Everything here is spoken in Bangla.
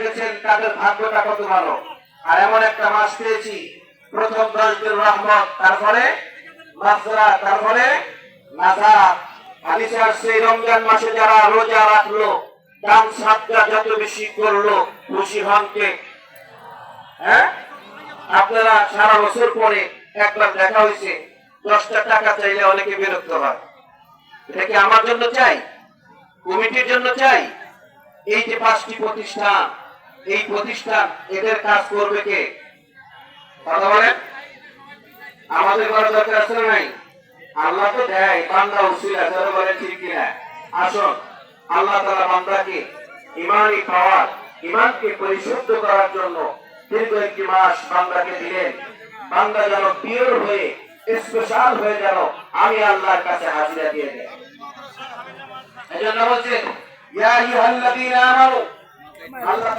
রেখেছেন তাদের ভাগ্যটা কত ভালো। আর এমন একটা মাস পেয়েছি, প্রথম 10 দিন রহমত, তারপরে মাগফিরাত, তারপরে নাজাত। হাদিসে আসছে রমজান মাসে যারা রোজা রাখলো, দান সাদকা যত বেশি করলো, খুশি হন কে? হ্যাঁ, আপনারা সারা বছর পরে একবার দেখা হয়েছে, 10টা টাকা চাইলে অনেকে বিরক্ত হয়। এটা কি আমার জন্য চাই, কমিটির জন্য চাই? এই যে 5টি প্রতিষ্ঠান, এই প্রতিষ্ঠান এদের কাজ করবে কে? কথা বলেন। আমাদের করার দরকার আছে না নাই? আল্লাহ তো দেয়, বান্দা উসিলা, যারা বলেন ঠিক কিনা? আসুন, আল্লাহ তাআলা বান্দাকে ঈমানি পাওয়ার, ঈমানকে পরিশুদ্ধ করার জন্য দীর্ঘ একটি মাস বান্দাকে দিলেন। বান্দা যেন পিওর হয়ে, স্পেশাল হয়ে যেন আমি আল্লাহর কাছে হাজিরা দিয়ে দেয়। এজন্য বলছেন ইয়া আইয়ুহাল্লাযীনা আমানু, আল্লাহ